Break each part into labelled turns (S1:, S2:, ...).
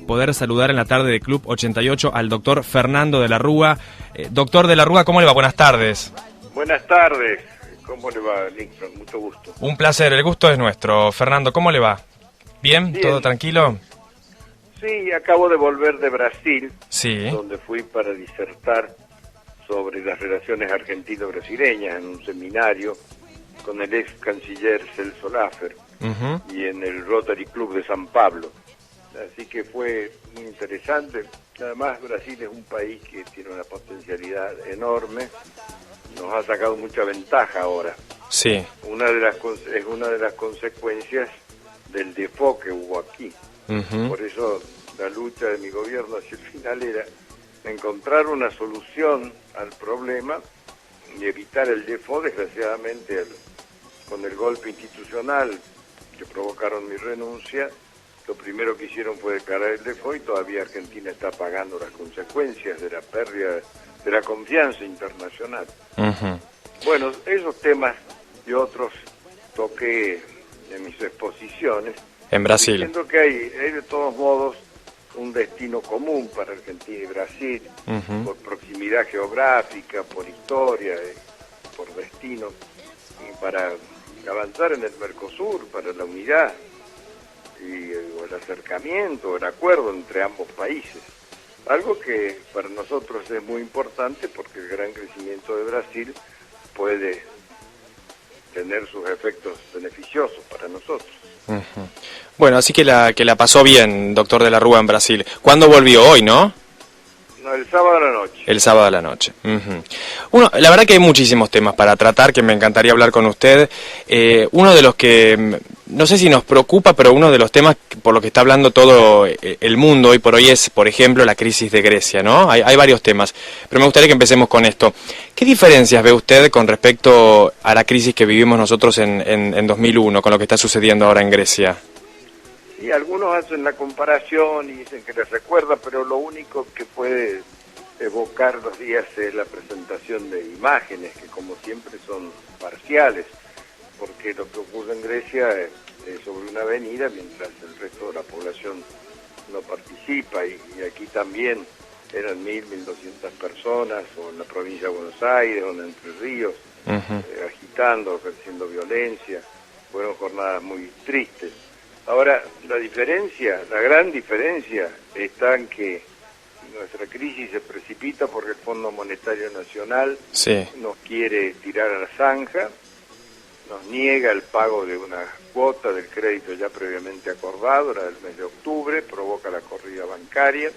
S1: Poder saludar en la tarde de Club 88 al doctor Fernando de la Rúa. Doctor de la Rúa, ¿cómo le va? Buenas tardes.
S2: Buenas tardes, ¿cómo le va, Nixon? Mucho gusto.
S1: Un placer, el gusto es nuestro. Fernando, ¿cómo le va? ¿Bien?
S2: Bien.
S1: ¿Todo tranquilo?
S2: Sí, acabo de volver de Brasil,
S1: Sí.
S2: donde fui para disertar sobre las relaciones argentino-brasileñas en un seminario con el ex canciller Celso Laffer y en el Rotary Club de San Pablo. Así que fue muy interesante. Además, Brasil es un país que tiene una potencialidad enorme. Nos ha sacado mucha ventaja ahora.
S1: Sí.
S2: Es una de las consecuencias del default que hubo aquí. Por eso la lucha de mi gobierno hacia el final era encontrar una solución al problema y evitar el default. Desgraciadamente, con el golpe institucional que provocaron mi renuncia, lo primero que hicieron fue declarar el default y todavía Argentina está pagando las consecuencias de la pérdida de la confianza internacional. Bueno, esos temas y otros toqué en mis exposiciones.
S1: En Brasil.
S2: Diciendo que hay de todos modos un destino común para Argentina y Brasil, por proximidad geográfica, por historia, por destino, y para avanzar en el Mercosur, para la unidad y el acercamiento, el acuerdo entre ambos países. Algo que para nosotros es muy importante porque el gran crecimiento de Brasil puede tener sus efectos beneficiosos para nosotros.
S1: Bueno, así que la pasó bien, doctor de la Rúa, en Brasil. ¿Cuándo volvió? Hoy, ¿no?
S2: No, el sábado a la noche.
S1: El sábado a la noche. La verdad que hay muchísimos temas para tratar que me encantaría hablar con usted. Uno de los que, no sé si nos preocupa, pero uno de los temas por lo que está hablando todo el mundo hoy por hoy es, por ejemplo, la crisis de Grecia, ¿no? Hay varios temas, pero me gustaría que empecemos con esto. ¿Qué diferencias ve usted con respecto a la crisis que vivimos nosotros en 2001, con lo que está sucediendo ahora en Grecia?
S2: Y algunos hacen la comparación y dicen que les recuerda, pero lo único que puede evocar los días es la presentación de imágenes, que como siempre son parciales, porque lo que ocurre en Grecia es sobre una avenida, mientras el resto de la población no participa, y aquí también eran 1.200 personas, o en la provincia de Buenos Aires, o en Entre Ríos, agitando, ejerciendo violencia. Fueron jornadas muy tristes. Ahora, la gran diferencia está en que nuestra crisis se precipita porque el Fondo Monetario Nacional nos quiere tirar a la zanja, nos niega el pago de una cuota del crédito ya previamente acordado, era del mes de octubre, provoca la corrida bancaria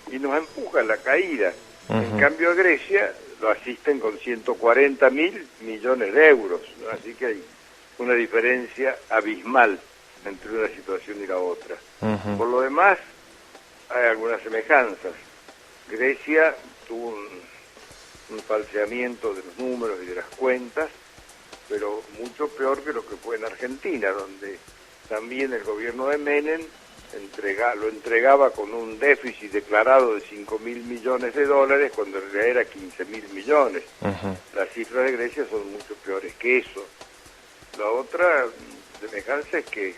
S2: y nos empuja a la caída. En cambio, a Grecia lo asisten con 140.000 millones de euros, ¿no? Así que hay una diferencia abismal entre una situación y la otra. Por lo demás, hay algunas semejanzas. Grecia tuvo un falseamiento de los números y de las cuentas, pero mucho peor que lo que fue en Argentina, donde también el gobierno de Menem lo entregaba con un déficit declarado de 5.000 millones de dólares, cuando en realidad era 15.000 millones. Las cifras de Grecia son mucho peores que eso. La otra semejanza es que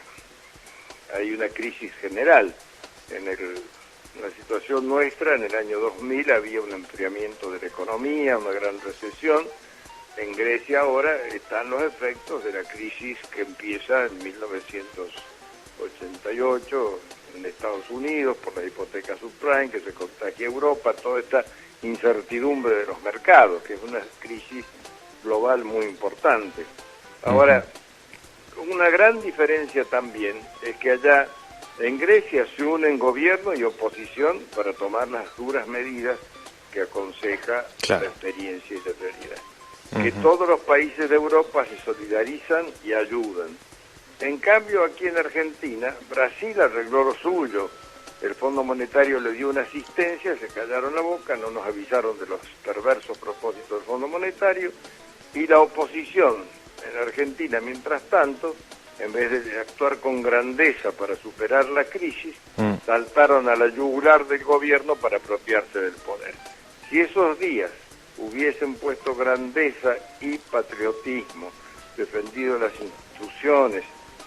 S2: hay una crisis general. En la situación nuestra, en el año 2000 había un enfriamiento de la economía, una gran recesión. En Grecia ahora están los efectos de la crisis que empieza en 1988 en Estados Unidos por la hipoteca subprime, que se contagia a Europa, toda esta incertidumbre de los mercados, que es una crisis global muy importante. Ahora, una gran diferencia también es que allá en Grecia se unen gobierno y oposición para tomar las duras medidas que aconseja la experiencia y la realidad. Que todos los países de Europa se solidarizan y ayudan. En cambio, aquí en Argentina, Brasil arregló lo suyo. El Fondo Monetario le dio una asistencia, se callaron la boca, no nos avisaron de los perversos propósitos del Fondo Monetario, y la oposición en Argentina, mientras tanto, en vez de actuar con grandeza para superar la crisis, saltaron a la yugular del gobierno para apropiarse del poder. Si esos días hubiesen puesto grandeza y patriotismo, defendido las instituciones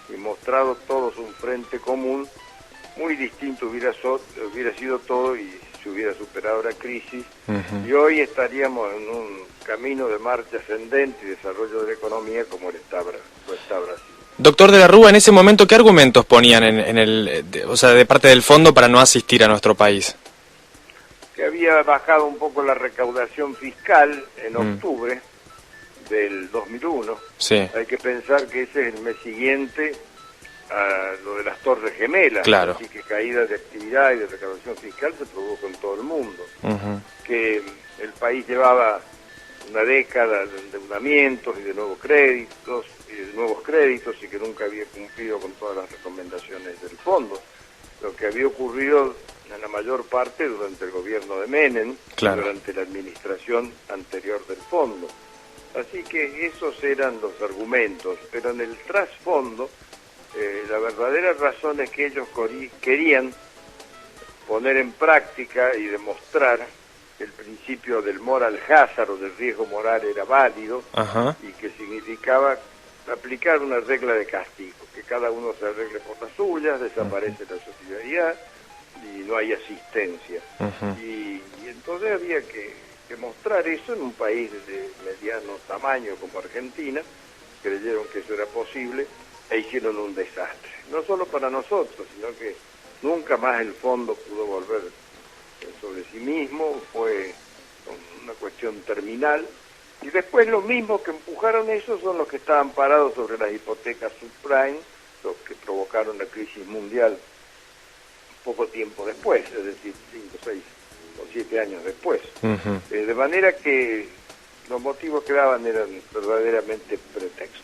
S2: y mostrado todos un frente común, muy distinto hubiera sido todo y se hubiera superado la crisis, y hoy estaríamos en un camino de marcha ascendente y desarrollo de la economía como lo está Brasil.
S1: Doctor de la Rúa, en ese momento, ¿qué argumentos ponían o sea, de parte del fondo para no asistir a nuestro país?
S2: Que había bajado un poco la recaudación fiscal en octubre del 2001.
S1: Sí.
S2: Hay que pensar que ese es el mes siguiente a lo de las Torres Gemelas,
S1: claro.
S2: Así que caída de actividad y de recaudación fiscal se produjo en todo el mundo. Que el país llevaba una década de endeudamientos y de nuevos créditos y que nunca había cumplido con todas las recomendaciones del fondo. Lo que había ocurrido en la mayor parte durante el gobierno de Menem,
S1: claro.
S2: durante la administración anterior del fondo. Así que esos eran los argumentos, pero en el trasfondo la verdadera razón es que ellos querían poner en práctica y demostrar que el principio del moral hazard o del riesgo moral era válido.
S1: Ajá.
S2: Y que significaba aplicar una regla de castigo, que cada uno se arregle por las suyas, desaparece la solidaridad y no hay asistencia. Y entonces había que mostrar eso en un país de mediano tamaño como Argentina. Creyeron que eso era posible e hicieron un desastre, no solo para nosotros, sino que nunca más el fondo pudo volver sobre sí mismo, fue una cuestión terminal. Y después los mismos que empujaron eso son los que estaban parados sobre las hipotecas subprime, los que provocaron la crisis mundial poco tiempo después, es decir, 5, 6 o 7 años después. De manera que los motivos que daban eran verdaderamente pretextos.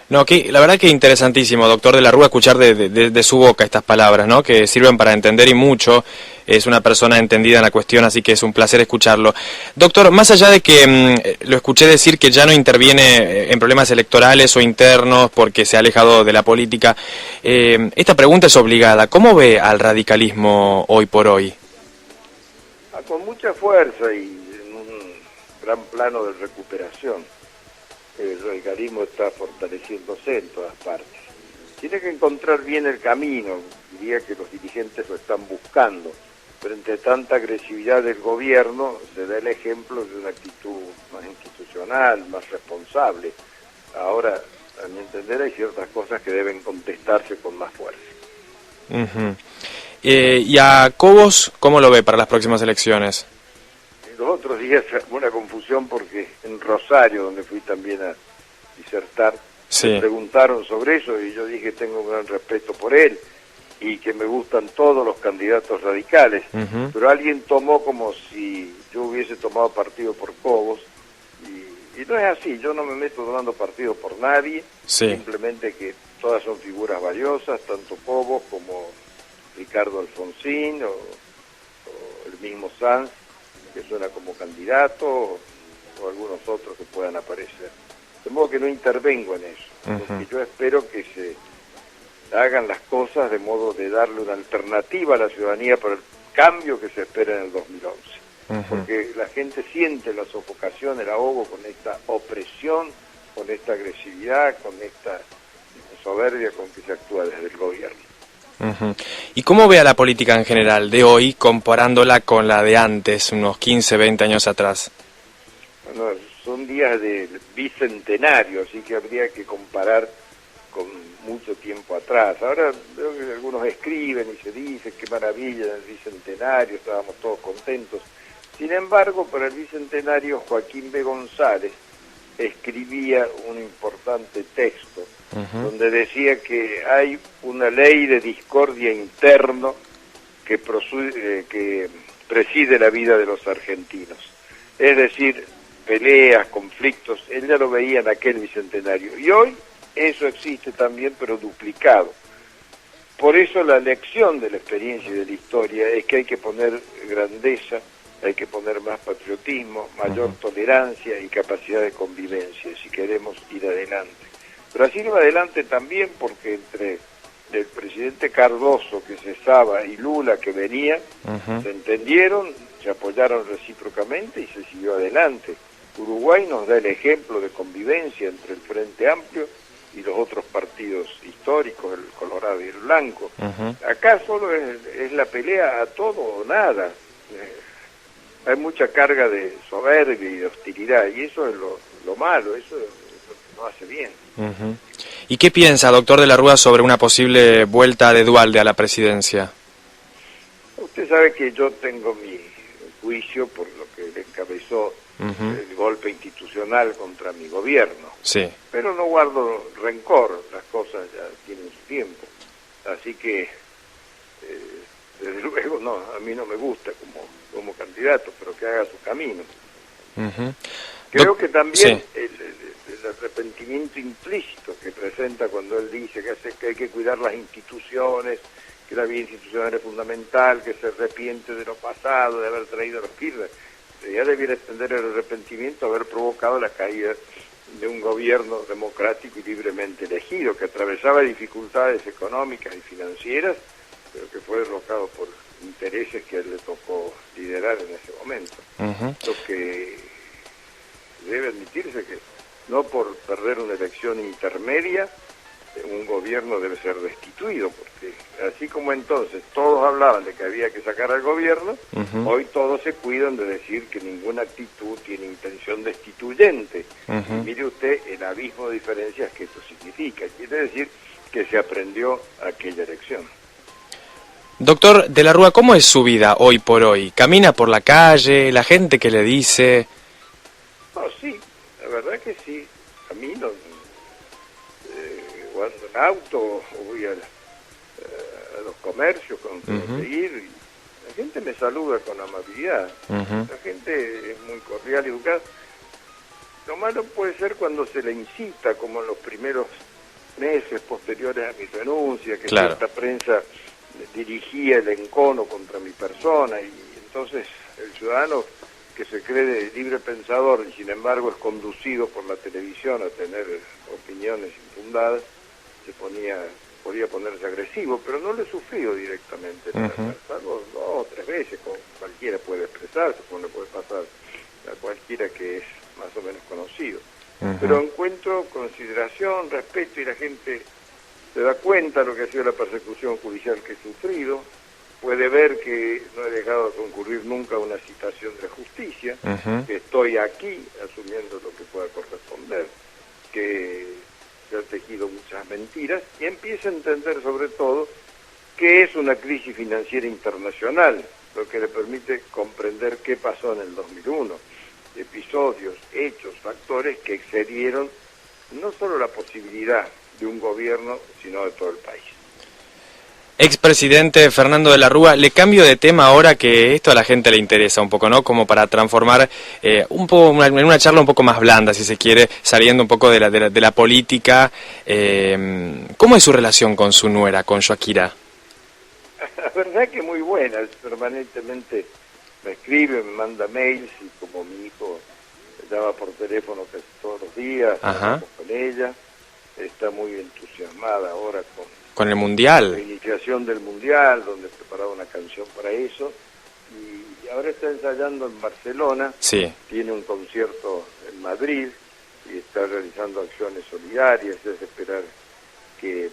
S1: No, la verdad que interesantísimo, doctor de la Rúa, escuchar de su boca estas palabras, ¿no? Que sirven para entender y mucho. Es una persona entendida en la cuestión, así que es un placer escucharlo. Doctor, más allá de que lo escuché decir que ya no interviene en problemas electorales o internos porque se ha alejado de la política, esta pregunta es obligada. ¿Cómo ve al radicalismo hoy por hoy?
S2: Con mucha fuerza y en un gran plano de recuperación. El radicalismo está fortaleciéndose en todas partes. Tiene que encontrar bien el camino, diría que los dirigentes lo están buscando, pero entre tanta agresividad del gobierno se da el ejemplo de una actitud más institucional, más responsable. Ahora, a mi entender, hay ciertas cosas que deben contestarse con más fuerza.
S1: ¿Y a Cobos cómo lo ve para las próximas elecciones?
S2: Los otros días una confusión porque en Rosario, donde fui también a disertar, me preguntaron sobre eso y yo dije tengo un gran respeto por él y que me gustan todos los candidatos radicales, pero alguien tomó como si yo hubiese tomado partido por Cobos y no es así. Yo no me meto tomando partido por nadie, simplemente que todas son figuras valiosas, tanto Cobos como Ricardo Alfonsín o el mismo Sanz, que suena como candidato, o algunos otros que puedan aparecer. De modo que no intervengo en eso, porque yo espero que se hagan las cosas de modo de darle una alternativa a la ciudadanía para el cambio que se espera en el 2011. Porque la gente siente la sofocación, el ahogo con esta opresión, con esta agresividad, con esta soberbia con que se actúa desde el gobierno.
S1: ¿Y cómo ve a la política en general de hoy comparándola con la de antes, unos 15, 20 años atrás?
S2: Bueno, son días del bicentenario, así que habría que comparar con mucho tiempo atrás. Ahora veo que algunos escriben y se dice qué maravilla del bicentenario, estábamos todos contentos. Sin embargo, para el bicentenario Joaquín B. González escribía un importante texto donde decía que hay una ley de discordia interno que preside la vida de los argentinos. Es decir, peleas, conflictos, él ya lo veía en aquel bicentenario. Y hoy eso existe también, pero duplicado. Por eso la lección de la experiencia y de la historia es que hay que poner grandeza, hay que poner más patriotismo, mayor tolerancia y capacidad de convivencia si queremos ir adelante. Brasil va adelante también porque entre el presidente Cardoso que cesaba y Lula que venía, se entendieron, se apoyaron recíprocamente y se siguió adelante. Uruguay nos da el ejemplo de convivencia entre el Frente Amplio y los otros partidos históricos, el colorado y el blanco.
S1: Ujú.
S2: Acá solo es la pelea a todo o nada. Hay mucha carga de soberbia y de hostilidad, y eso es lo malo, eso es lo que no hace bien.
S1: Ujú. ¿Y qué piensa, doctor de la Rúa, sobre una posible vuelta de Duhalde a la presidencia?
S2: Usted sabe que yo tengo mi juicio por lo que le encabezó
S1: Ujú.
S2: el golpe institucional contra mi gobierno,
S1: Sí.
S2: pero no guardo rencor, las cosas ya tienen su tiempo, así que desde luego no, a mí no me gusta como candidato, pero que haga su camino.
S1: Ujú.
S2: Creo que también
S1: Sí.
S2: el arrepentimiento implícito que presenta cuando él dice que hay que cuidar las instituciones, que la vida institucional es fundamental, que se arrepiente de lo pasado, de haber traído a los Kirchner. Ya debiera extender el arrepentimiento a haber provocado la caída de un gobierno democrático y libremente elegido, que atravesaba dificultades económicas y financieras, pero que fue derrocado por intereses que a él le tocó liderar en ese momento.
S1: Ujú.
S2: Lo que debe admitirse que no por perder una elección intermedia un gobierno debe ser destituido, porque así como entonces todos hablaban de que había que sacar al gobierno,
S1: Ujú.
S2: hoy todos se cuidan de decir que ninguna actitud tiene intención destituyente.
S1: Ujú.
S2: Y mire usted el abismo de diferencias que esto significa. Quiere decir que se aprendió aquella elección.
S1: Doctor de la Rúa, ¿cómo es su vida hoy por hoy? ¿Camina por la calle? ¿La gente que le dice?
S2: No, sí, la verdad que sí. Camino, o ando en auto, o voy a los comercios con seguir, y la gente me saluda con amabilidad.
S1: Ujú.
S2: La gente es muy cordial y educada. Lo malo puede ser cuando se le incita, como en los primeros meses posteriores a mi renuncia, que
S1: Claro.
S2: cierta prensa dirigía el encono contra mi persona, y entonces el ciudadano que se cree de libre pensador y sin embargo es conducido por la televisión a tener opiniones infundadas, podía ponerse agresivo, pero no lo he sufrido directamente, salvo 2 o 3 veces, como cualquiera puede expresarse, como le puede pasar a cualquiera que es más o menos conocido. Pero encuentro consideración, respeto, y la gente se da cuenta de lo que ha sido la persecución judicial que he sufrido, puede ver que no he dejado de concurrir nunca a una citación de justicia, que estoy aquí asumiendo lo que pueda corresponder, que se han tejido muchas mentiras, y empieza a entender sobre todo qué es una crisis financiera internacional, lo que le permite comprender qué pasó en el 2001, episodios, hechos, factores que excedieron no solo la posibilidad de un gobierno, sino de todo el país.
S1: Expresidente Fernando de la Rúa, le cambio de tema ahora que esto a la gente le interesa un poco, ¿no? Como para transformar un poco en una charla un poco más blanda, si se quiere, saliendo un poco de la política. ¿Cómo es su relación con su nuera, con Joaquira?
S2: La verdad que muy buena, permanentemente me escribe, me manda mails, y como mi hijo me llama por teléfono casi todos los días, hablamos con ella, está muy entusiasmada ahora
S1: con el
S2: la
S1: Mundial.
S2: iniciación del Mundial, donde preparaba una canción para eso, y ahora está ensayando en Barcelona,
S1: Sí.
S2: tiene un concierto en Madrid, y está realizando acciones solidarias, es esperar que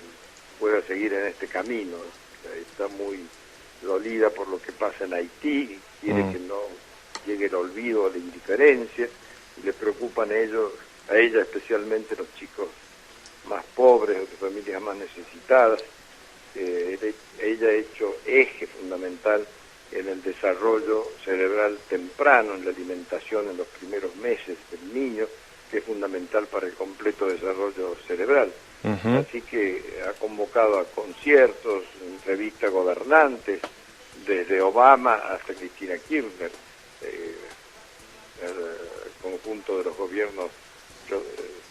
S2: pueda seguir en este camino. Está muy dolida por lo que pasa en Haití, quiere que no llegue el olvido o la indiferencia, y le preocupan a ella especialmente los chicos más pobres, de familias más necesitadas. Ella ha hecho eje fundamental en el desarrollo cerebral temprano, en la alimentación en los primeros meses del niño, que es fundamental para el completo desarrollo cerebral. Así que ha convocado a conciertos, entrevista a gobernantes, desde Obama hasta Cristina Kirchner, el conjunto de los gobiernos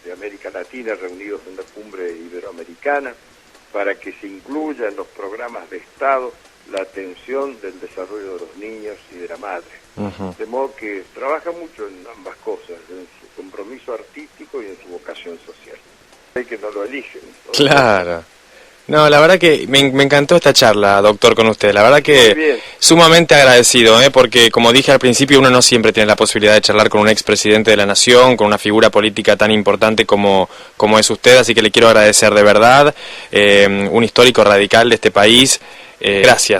S2: de América Latina reunidos en la cumbre iberoamericana, para que se incluya en los programas de Estado la atención del desarrollo de los niños y de la madre. De modo que trabaja mucho en ambas cosas, en su compromiso artístico y en su vocación social. Hay que no lo eligen.
S1: Claro. No, la verdad que me encantó esta charla, doctor, con usted. La verdad que sumamente agradecido, porque como dije al principio, uno no siempre tiene la posibilidad de charlar con un expresidente de la nación, con una figura política tan importante como es usted, así que le quiero agradecer de verdad, un histórico radical de este país. Gracias.